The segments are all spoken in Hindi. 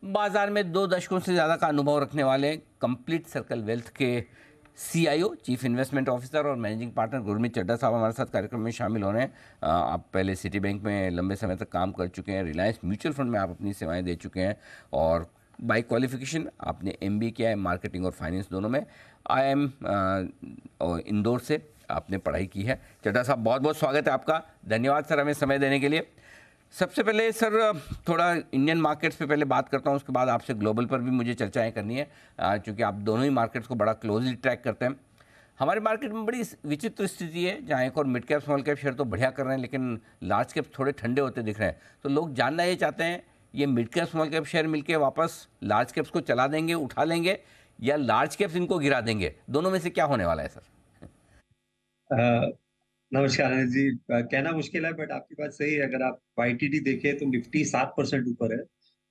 बाजार में 2 दशकों से ज़्यादा का अनुभव रखने वाले कंप्लीट सर्कल वेल्थ के सीआईओ, चीफ इन्वेस्टमेंट ऑफिसर और मैनेजिंग पार्टनर गुरमीत चड्ढा साहब हमारे साथ कार्यक्रम में शामिल हो रहे हैं। आप पहले सिटी बैंक में लंबे समय तक काम कर चुके हैं, रिलायंस म्यूचुअल फंड में आप अपनी सेवाएं दे चुके हैं और बाय क्वालिफिकेशन आपने एमबीए किया है मार्केटिंग और फाइनेंस दोनों में। आईआईएम इंदौर से आपने पढ़ाई की है। चड्ढा साहब, बहुत बहुत स्वागत है आपका। धन्यवाद सर हमें समय देने के लिए। सबसे पहले सर थोड़ा इंडियन मार्केट्स पे पहले बात करता हूँ, उसके बाद आपसे ग्लोबल पर भी मुझे चर्चाएं करनी है, क्योंकि आप दोनों ही मार्केट्स को बड़ा क्लोजली ट्रैक करते हैं। हमारे मार्केट में बड़ी विचित्र स्थिति है, जहाँ एक और mid cap small cap share तो बढ़िया कर रहे हैं, लेकिन लार्ज कैप थोड़े ठंडे होते दिख रहे हैं। तो लोग जानना ये चाहते हैं, ये mid cap small cap share मिलकर वापस लार्ज कैप्स को चला देंगे, उठा लेंगे, या लार्ज कैप्स इनको गिरा देंगे? दोनों में से क्या होने वाला है सर? अ, नमस्कार अनिल जी। कहना मुश्किल है बट आपकी बात सही है। अगर आप वाईटीडी देखें तो निफ्टी 7% ऊपर है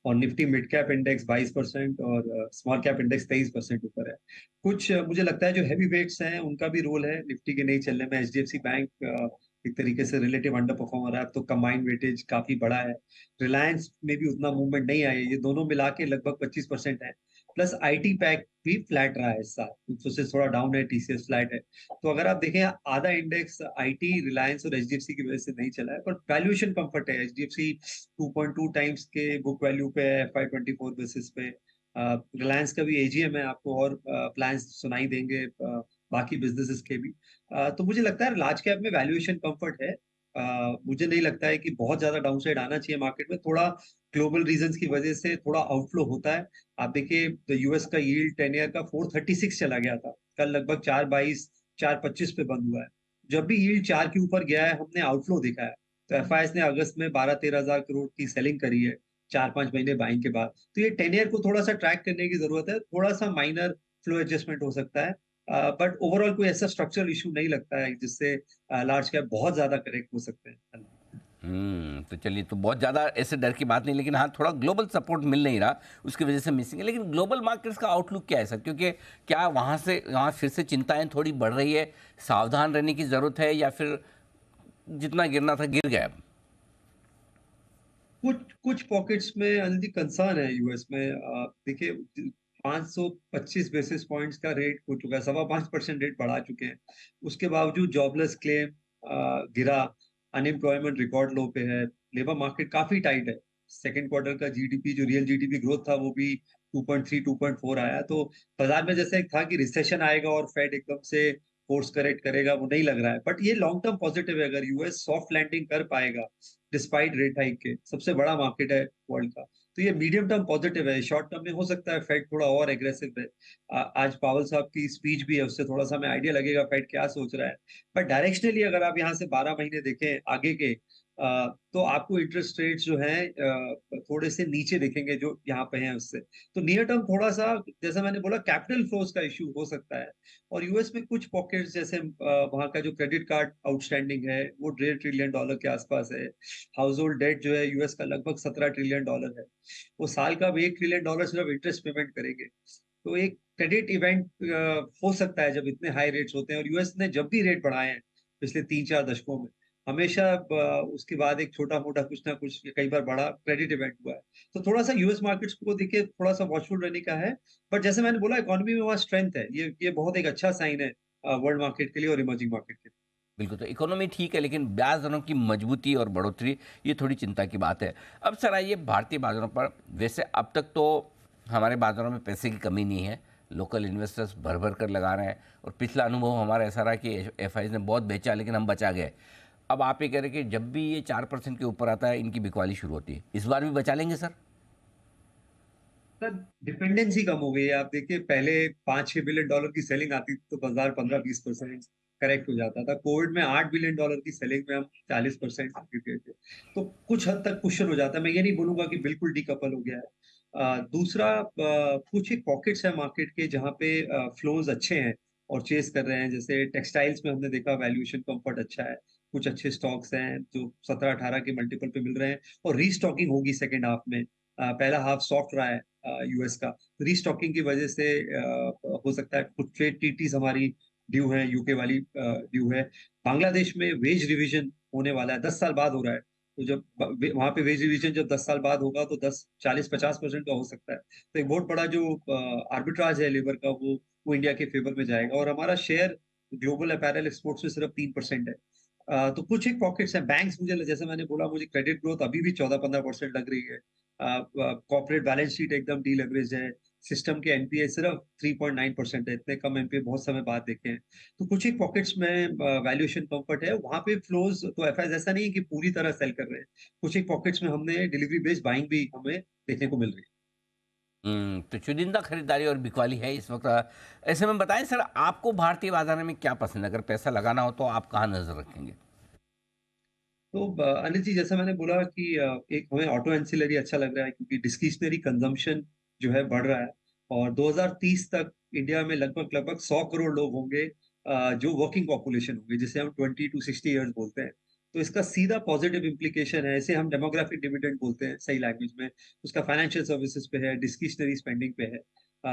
और निफ्टी मिड कैप इंडेक्स 22% और स्मॉल कैप इंडेक्स 23% ऊपर है। कुछ मुझे लगता है जो हैवी वेट्स हैं उनका भी रोल है निफ्टी के नहीं चलने में। एचडीएफसी बैंक एक तरीके से रिलेटिव अंडर परफॉर्म हो रहा है, अब तो कंबाइंड वेटेज काफी बड़ा है। रिलायंस में भी उतना मूवमेंट नहीं आया, ये दोनों मिला के लगभग 25% है। प्लस आईटी पैक भी फ्लैट रहा है इस साल, इन्फोसिस थोड़ा डाउन है, टीसीएस फ्लैट है। तो अगर आप देखें आधा इंडेक्स आईटी, रिलायंस और एचडीएफसी की वजह से नहीं चला है, पर वैल्यूएशन कंफर्ट है। एचडीएफसी 2.2 टाइम्स के बुक वैल्यू पे है FY24 बेसिस पे। रिलायंस का भी एजीएम है, आपको और प्लान्स सुनाई देंगे बाकी बिजनेसेस के भी। तो मुझे लगता है लार्ज कैप में वैल्यूएशन कंफर्ट है। मुझे नहीं लगता है कि बहुत ज्यादा डाउनसाइड आना चाहिए मार्केट में। थोड़ा ग्लोबल रीजंस की वजह से थोड़ा आउटफ्लो होता है। आप देखिए यूएस का यील्ड 10 ईयर का 436 चला गया था, कल लगभग 422 425 पे बंद हुआ है। जब भी यील्ड 4 के ऊपर गया है हमने आउटफ्लो देखा है। तो एफआईएस ने अगस्त में 12-13 हजार करोड़ की सेलिंग करी है 4-5 महीने बाइंग के बाद। तो ये 10 ईयर को थोड़ा सा ट्रैक करने की जरूरत है, थोड़ा सा माइनर फ्लो एडजस्टमेंट हो सकता है। बट ओवरऑल कोई ऐसा स्ट्रक्चरल इशू नहीं लगता है जिससे लार्ज कैप बहुत ज्यादा करेक्ट हो सकते हैं। तो चलिए, तो बहुत ज़्यादा ऐसे डर की बात नहीं, लेकिन हाँ थोड़ा ग्लोबल सपोर्ट मिल नहीं रहा, उसकी वजह से मिसिंग है। लेकिन ग्लोबल मार्केट्स का आउटलुक क्या है सर? क्योंकि क्या वहाँ फिर से चिंताएं थोड़ी बढ़ रही है, सावधान रहने की ज़रूरत है, या फिर जितना गिरना था गिर गया अब? कुछ कुछ पॉकेट्स में अनिल जी कंसर्न है यूएस में। देखिए 525 बेसिस पॉइंट्स का रेट हो चुका है, 5.25% रेट बढ़ा चुके हैं। उसके बावजूद जॉबलेस क्लेम गिरा, अनएम्प्लॉयमेंट रिकॉर्ड लो पे है, लेबर मार्केट काफी टाइट है। सेकेंड क्वार्टर का जीडीपी, जो रियल जीडीपी ग्रोथ था, वो भी 2.3 2.4 आया। तो बाजार में जैसे एक था कि रिसेशन आएगा और फेड एकदम से कोर्स करेक्ट करेगा, वो नहीं लग रहा है। बट ये लॉन्ग टर्म पॉजिटिव है अगर यूएस सॉफ्ट लैंडिंग कर पाएगा डिस्पाइट रेट हाइक के। सबसे बड़ा मार्केट है वर्ल्ड का। तो ये मीडियम टर्म पॉजिटिव है। शॉर्ट टर्म में हो सकता है फेड थोड़ा और एग्रेसिव है। आज पावल साहब की स्पीच भी है, उससे थोड़ा सा हमें आइडिया लगेगा फेड क्या सोच रहा है। पर डायरेक्शनली अगर आप यहाँ से 12 महीने देखें आगे के, तो आपको इंटरेस्ट रेट्स जो हैं थोड़े से नीचे दिखेंगे जो यहाँ पे हैं उससे। तो नियर टर्म थोड़ा सा, जैसा मैंने बोला, कैपिटल फ्लोज का इश्यू हो सकता है। और यूएस में कुछ पॉकेट्स, जैसे वहाँ का जो क्रेडिट कार्ड आउटस्टैंडिंग है वो $1.5 ट्रिलियन के आसपास है। हाउस होल्ड डेट जो है यूएस का लगभग $17 ट्रिलियन है। वो साल का अब $1 ट्रिलियन सिर्फ इंटरेस्ट पेमेंट करेंगे। तो एक क्रेडिट इवेंट हो सकता है जब इतने हाई रेट्स होते हैं। और यूएस ने जब भी रेट बढ़ाए हैं पिछले 3-4 दशकों में, हमेशा उसके बाद एक छोटा मोटा कुछ ना कुछ, कई बार बड़ा क्रेडिट इवेंट हुआ है। तो थोड़ा सा यूएस मार्केट्स को देखिए, थोड़ा सा वॉचफुल रहने का है। बट जैसे मैंने बोला, इकोनॉमी में वहाँ स्ट्रेंथ है, ये बहुत एक अच्छा साइन है वर्ल्ड मार्केट के लिए और इमर्जिंग मार्केट के लिए। बिल्कुल, तो इकोनॉमी ठीक है, लेकिन ब्याज दरों की मजबूती और बढ़ोतरी, ये थोड़ी चिंता की बात है। अब सर आइए भारतीय बाजारों पर। वैसे अब तक तो हमारे बाजारों में पैसे की कमी नहीं है, लोकल इन्वेस्टर्स भर भर कर लगा रहे हैं, और पिछला अनुभव हमारा ऐसा रहा कि एफ ने बहुत बेचा, लेकिन हम बचा गए। अब आप ये कह रहे हैं कि जब भी ये 4% के ऊपर आता है इनकी बिकवाली शुरू होती है, इस बार भी बचा लेंगे सर? सर डिपेंडेंसी कम हो गई है। आप देखिए पहले $5-6 बिलियन की सेलिंग आती थी तो बाजार 15-20% करेक्ट हो जाता था। कोविड में $8 बिलियन की सेलिंग में हम 40% गिर गए थे। तो कुछ हद तक कुशन हो जाता है। मैं ये नहीं बोलूंगा कि बिल्कुल डीकपल हो गया है। दूसरा, कुछ एक पॉकेट्स है मार्केट के जहाँ पे फ्लोज अच्छे हैं और चेस कर रहे हैं। जैसे टेक्सटाइल्स में हमने देखा वैल्यूएशन कंफर्ट अच्छा है, कुछ अच्छे स्टॉक्स हैं जो 17-18 के मल्टीपल पे मिल रहे हैं। और रीस्टॉकिंग होगी सेकेंड हाफ में। पहला हाफ सॉफ्ट रहा है यूएस का, रीस्टॉकिंग की वजह से हो सकता है कुछ ट्रेड टीटीज हमारी ड्यू है, यूके वाली ड्यू है। बांग्लादेश में वेज रिवीजन होने वाला है, 10 साल बाद हो रहा है। तो जब वहां पे वेज रिविजन जब 10 साल बाद होगा तो 10 40 50% का हो सकता है। तो एक बहुत बड़ा जो आर्बिट्राज है लेबर का वो इंडिया के फेवर में जाएगा और हमारा शेयर ग्लोबल अपैरल एक्सपोर्ट्स में सिर्फ 3% है। तो कुछ एक पॉकेट्स हैं बैंक्स, मुझे जैसे मैंने बोला मुझे क्रेडिट ग्रोथ अभी भी 14-15% लग रही है। कॉर्पोरेट बैलेंस शीट एकदम डीलेवरेज है। सिस्टम के एनपीए सिर्फ 3.9% है, इतने कम एनपीए बहुत समय बाद देखे हैं। तो कुछ एक पॉकेट्स में वैल्यूएशन कंफर्ट है, वहां पे फ्लोज तो एफआईज ऐसा नहीं है कि पूरी तरह सेल कर रहे हैं। कुछ एक पॉकेट्स में हमने डिलीवरी बेस्ड बाइंग भी हमें देखने को मिल रही है। तो चुनिंदा खरीदारी और बिकवाली है इस वक्त। ऐसे में बताएं सर, आपको भारतीय बाजार में क्या पसंद है? अगर पैसा लगाना हो तो आप कहाँ नजर रखेंगे? तो अनिल जी जैसा मैंने बोला कि एक हमें ऑटो एंसिलरी अच्छा लग रहा है क्योंकि डिस्क्रिशनरी कंजम्पशन जो है बढ़ रहा है और 2030 तक इंडिया में लगभग लगभग 100 करोड़ लोग होंगे जो वर्किंग पॉपुलेशन होंगे जिसे हम 20 to 60 ईयर्स बोलते हैं। तो इसका सीधा पॉजिटिव इम्प्लीकेशन है, इसे हम डेमोग्राफिक डिविडेंड बोलते हैं सही लैंग्वेज में। उसका फाइनेंशियल सर्विसेज पे है, डिस्क्रिशनरी स्पेंडिंग पे है।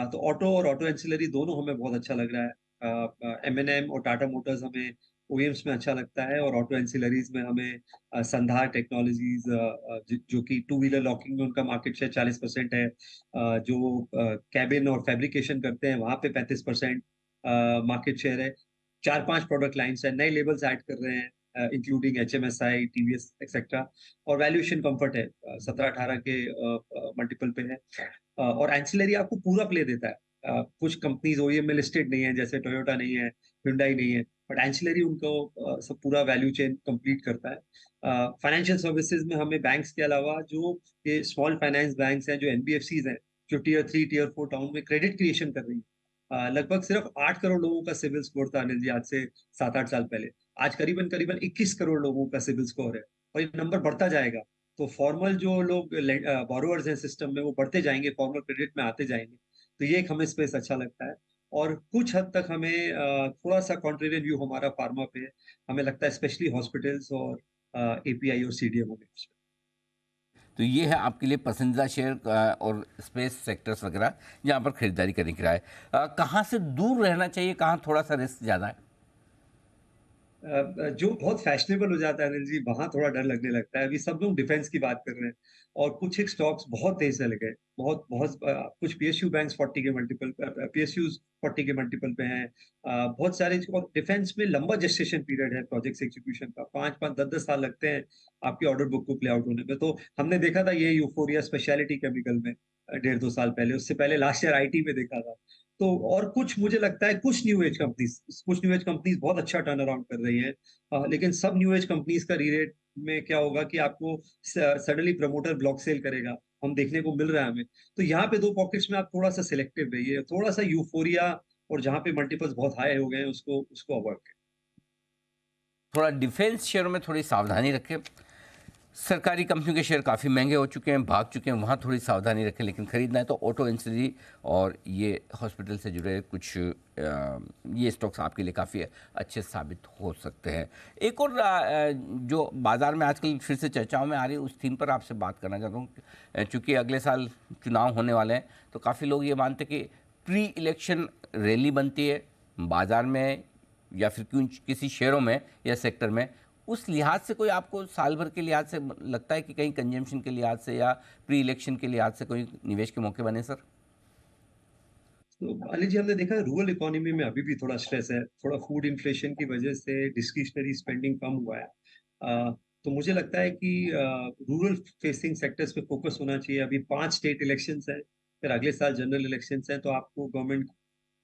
तो ऑटो और ऑटो एंसिलरी दोनों हमें बहुत अच्छा लग रहा है। एमएनएम और टाटा मोटर्स हमें ओईएम्स में अच्छा लगता है और ऑटो एंसिलरीज में हमें संधार टेक्नोलॉजीज जो कि टू व्हीलर लॉकिंग में उनका मार्केट शेयर 40% है। जो कैबिन और फैब्रिकेशन करते हैं वहां पे 35% मार्केट शेयर है। 4-5 प्रोडक्ट लाइन्स है, नए लेबल्स ऐड कर रहे हैं इंक्लूडिंग एचएमएसआई, टीवीएस एक्सेट्रा। और वैल्यूएशन कंफर्ट है, 17-18 के मल्टीपल पे है। और एंसिलरी आपको पूरा प्ले देता है। कुछ कंपनीज ओईएम में लिस्टेड नहीं है, जैसे टोयोटा नहीं है, Hyundai नहीं है, बट एंसिलरी उनको सब पूरा वैल्यू चेन कंप्लीट करता है। फाइनेंशियल सर्विसेज में हमें बैंक्स के अलावा जो ये स्मॉल फाइनेंस बैंक्स हैं, जो एनबीएफसीज हैं, जो टियर 3 टियर 4 टाउन में क्रेडिट क्रिएशन कर रही है। लगभग सिर्फ 8 करोड़ लोगों का सिविल स्कोर था अनिल जी आज से 7-8 साल पहले। आज करीबन करीबन 21 करोड़ लोगों का सिविल स्कोर है और ये नंबर बढ़ता जाएगा। तो फॉर्मल जो लोग बोरोअर्स हैं सिस्टम में वो बढ़ते जाएंगे, फॉर्मल क्रेडिट में आते जाएंगे। तो ये एक हमें स्पेस अच्छा लगता है। और कुछ हद तक हमें थोड़ा-सा कॉन्ट्रेरियन व्यू हमारा फार्मा पे है। हमें लगता है स्पेशली हॉस्पिटल्स और एपीआई और सीडीएमओ में। तो ये है आपके लिए पसंदीदा शेयर और स्पेस सेक्टर्स वगैरह जहाँ पर खरीदारी करने की राय। कहाँ से दूर रहना चाहिए, कहाँ थोड़ा सा रिस्क ज़्यादा है? जो बहुत फैशनेबल हो जाता है अनिल जी वहां थोड़ा डर लगने लगता है। अभी सब लोग डिफेंस की बात कर रहे हैं और कुछ एक स्टॉक्स बहुत तेज चले गए। बहुत बहुत कुछ पीएसयू बैंक्स 40 के मल्टीपल, पीएसयूज 40 के मल्टीपल पे हैं। बहुत सारे और डिफेंस में लंबा जेस्टेशन पीरियड है प्रोजेक्ट एग्जीक्यूशन का, 5-5 10-10 साल लगते हैं आपकी ऑर्डर बुक को प्ले आउट होने में। तो हमने देखा था ये यूफोरिया स्पेशलिटी केमिकल में 1.5-2 साल पहले, उससे पहले लास्ट ईयर आईटी में देखा था। तो और कुछ मुझे लगता है कुछ न्यू एज कंपनीज बहुत अच्छा टर्न अराउंड कर रही हैं। लेकिन सब न्यू एज कंपनीज का रीरेट में क्या होगा कि आपको सडनली प्रमोटर ब्लॉक सेल करेगा, हम देखने को मिल रहा है हमें। तो यहाँ पे दो पॉकेट्स में आप थोड़ा सा सिलेक्टिव रहिए, थोड़ा सा यूफोरिया और जहाँ पे मल्टीपल्स बहुत हाई हो गए हैं उसको उसको अवॉइड करें। थोड़ा डिफेंस शेयरों में थोड़ी सावधानी रखें। सरकारी कंपनियों के शेयर काफ़ी महंगे हो चुके हैं, भाग चुके हैं, वहाँ थोड़ी सावधानी रखें। लेकिन खरीदना है तो ऑटो इंडस्ट्री और ये हॉस्पिटल से जुड़े कुछ ये स्टॉक्स आपके लिए काफ़ी अच्छे साबित हो सकते हैं। एक और जो बाज़ार में आजकल फिर से चर्चाओं में आ रही है, उस थीम पर आपसे बात करना चाहता हूँ। चूँकि अगले साल चुनाव होने वाले हैं तो काफ़ी लोग ये मानते हैं कि प्री इलेक्शन रैली बनती है बाज़ार में या फिर किसी शेयरों में या सेक्टर में। उस लिहाज से कोई आपको साल भर के लिहाज से लगता है कि कहीं कंजम्पशन के लिहाज से या प्री इलेक्शन के लिहाज से कोई निवेश के मौके बने सर? तो अली जी हमने देखा है रूरल इकोनॉमी में अभी भी थोड़ा स्ट्रेस है, थोड़ा फूड इन्फ्लेशन की वजह से डिस्क्रिशनरी स्पेंडिंग कम हुआ है। तो मुझे लगता है कि रूरल फेसिंग सेक्टर्स पे फोकस होना चाहिए। अभी 5 स्टेट इलेक्शंस हैं, फिर अगले साल जनरल इलेक्शंस हैं, तो आपको गवर्नमेंट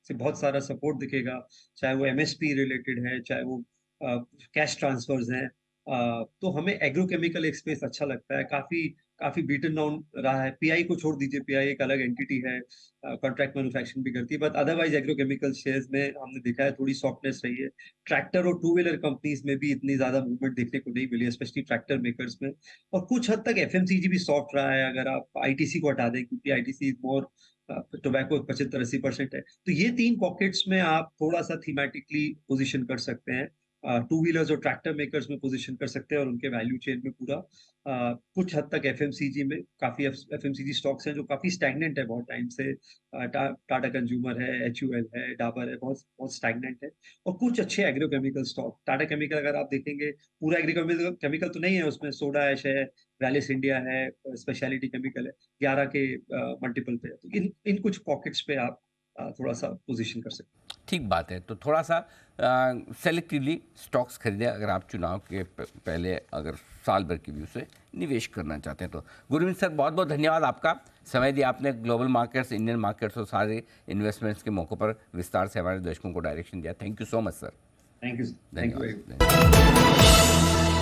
से बहुत सारा सपोर्ट दिखेगा, चाहे वो एमएसपी रिलेटेड है, चाहे वो कैश ट्रांसफर्स हैं। तो हमें एग्रोकेमिकल एक स्पेस अच्छा लगता है, काफी काफी बीटन डाउन रहा है। पीआई को छोड़ दीजिए, पीआई एक अलग एंटिटी है, कॉन्ट्रैक्ट मैन्युफैक्चरिंग भी करती है, बट अदरवाइज एग्रोकेमिकल शेयर्स में हमने देखा है थोड़ी सॉफ्टनेस रही है। ट्रैक्टर और टू व्हीलर कंपनीज में भी इतनी ज्यादा मूवमेंट देखने को नहीं मिली, स्पेशली ट्रैक्टर मेकर्स में। और कुछ हद तक एफएमसीजी भी सॉफ्ट रहा है, अगर आप आईटीसी को हटा दें, क्योंकि आईटीसी इज मोर टोबैको 75-80% है। तो ये 3 पॉकेट्स में आप थोड़ा सा थीमेटिकली पोजीशन कर सकते हैं। टू व्हीलर्स और ट्रैक्टर मेकर्स में पोजीशन कर सकते हैं और उनके वैल्यू चेन में पूरा कुछ हद तक एफएमसीजी में काफी एफएमसीजी स्टॉक्स हैं जो काफी स्टैग्नेंट है बहुत टाइम से। टाटा कंज्यूमर है, एचयूएल है, डाबर है, बहुत बहुत स्टैग्नेंट है। और कुछ अच्छे एग्रोकेमिकल स्टॉक, टाटा केमिकल अगर आप देखेंगे पूरा एग्रीकेमिकल केमिकल तो नहीं है उसमें, सोडा ऐश है, रैलिस इंडिया है, स्पेशलिटी केमिकल है, 11 के मल्टीपल पे है। तो इन इन कुछ पॉकेट्स पे आप थोड़ा सा पोजीशन कर सकते हैं। ठीक बात है। तो थोड़ा सा सेलेक्टिवली स्टॉक्स खरीदें अगर आप चुनाव के पहले अगर साल भर की व्यू से निवेश करना चाहते हैं तो। गुरमीत सर, बहुत बहुत धन्यवाद आपका, समय दिया आपने, ग्लोबल मार्केट्स, इंडियन मार्केट्स और सारे इन्वेस्टमेंट्स के मौक़ों पर विस्तार से हमारे दर्शकों को डायरेक्शन दिया। Thank you so much sir. Thank you very much. धन्यवाद।